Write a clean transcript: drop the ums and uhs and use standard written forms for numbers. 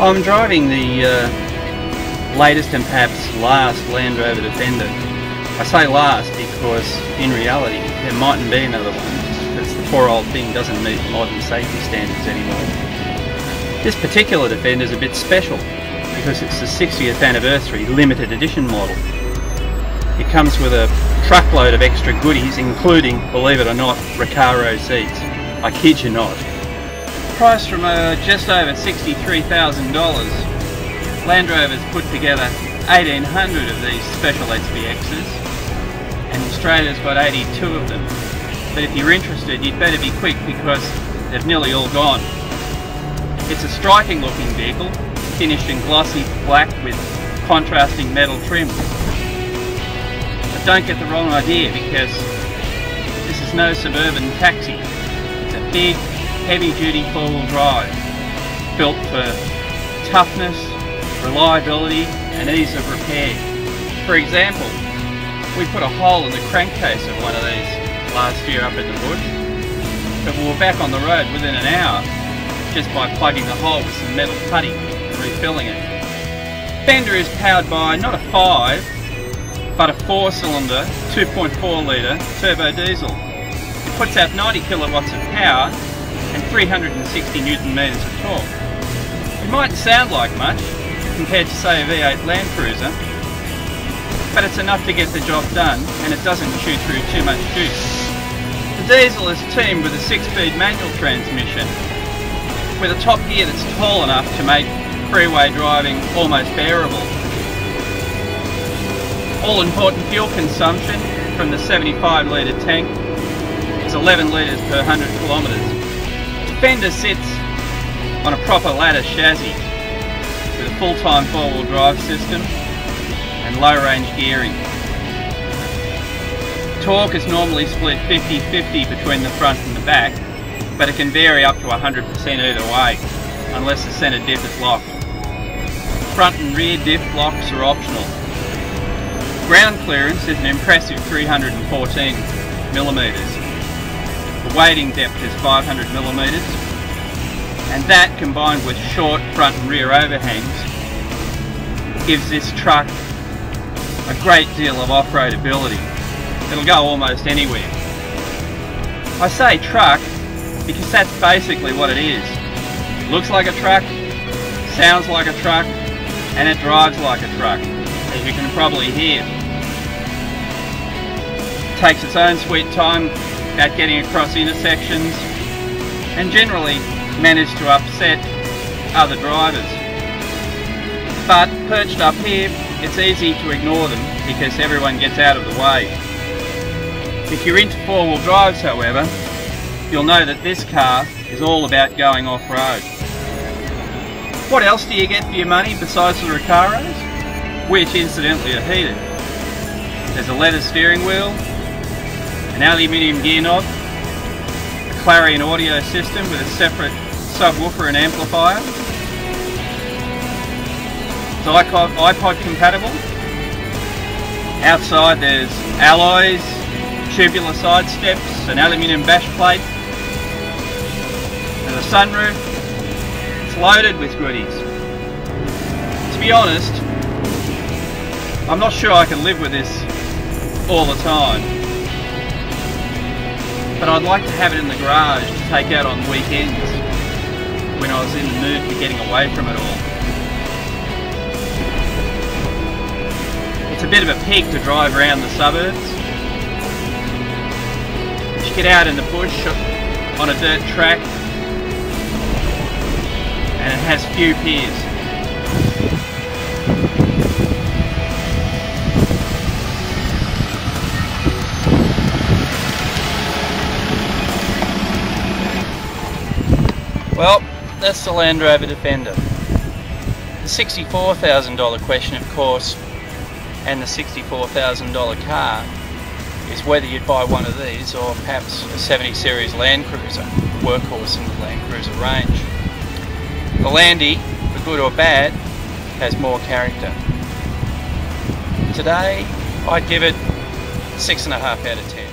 I'm driving the latest and perhaps last Land Rover Defender. I say last because in reality there mightn't be another one, because the poor old thing doesn't meet modern safety standards anymore. This particular Defender is a bit special because it's the 60th anniversary limited edition model. It comes with a truckload of extra goodies, including, believe it or not, Recaro seats. I kid you not. Priced from just over $63,000, Land Rover's put together 1,800 of these special SVXs, and Australia's got 82 of them. But if you're interested, you'd better be quick because they've nearly all gone. It's a striking looking vehicle, finished in glossy black with contrasting metal trim. But don't get the wrong idea, because this is no suburban taxi. It's a big, heavy-duty four-wheel drive, built for toughness, reliability and ease of repair. For example, we put a hole in the crankcase of one of these last year up in the bush, but we were back on the road within an hour just by plugging the hole with some metal putty and refilling it. Defender is powered by not a 5 but a 4-cylinder 2.4 litre turbo diesel. It puts out 90 kilowatts of power and 360 newton metres of torque. It mightn't sound like much compared to, say, a V8 Land Cruiser, but it's enough to get the job done, and it doesn't chew through too much juice. The diesel is teamed with a 6-speed manual transmission with a top gear that's tall enough to make freeway driving almost bearable. All important fuel consumption from the 75 litre tank is 11 litres per 100 kilometres. Defender sits on a proper ladder chassis with a full-time four-wheel drive system and low-range gearing. Torque is normally split 50-50 between the front and the back, but it can vary up to 100% either way, unless the centre diff is locked. Front and rear diff locks are optional. Ground clearance is an impressive 314 millimetres. The wading depth is 500 millimetres, and that, combined with short front and rear overhangs, gives this truck a great deal of off-road ability. It'll go almost anywhere. I say truck because that's basically what it is. It looks like a truck, sounds like a truck, and it drives like a truck, as you can probably hear. It takes its own sweet time at getting across intersections, and generally managed to upset other drivers. But perched up here, it's easy to ignore them because everyone gets out of the way. If you're into four-wheel drives, however, you'll know that this car is all about going off-road. What else do you get for your money besides the Recaros? Which incidentally are heated. There's a leather steering wheel, an aluminium gear knob, a Clarion audio system with a separate subwoofer and amplifier. It's iPod compatible. Outside there's alloys, tubular side steps, an aluminium bash plate, and a sunroof. It's loaded with goodies. To be honest, I'm not sure I can live with this all the time, but I'd like to have it in the garage to take out on weekends when I was in the mood for getting away from it all. It's a bit of a pig to drive around the suburbs. You get out in the bush on a dirt track and it has few peers. Well, that's the Land Rover Defender. The $64,000 question, of course, and the $64,000 car is whether you'd buy one of these or perhaps a 70 series Land Cruiser, workhorse in the Land Cruiser range. The Landy, for good or bad, has more character. Today, I'd give it 6.5 out of 10.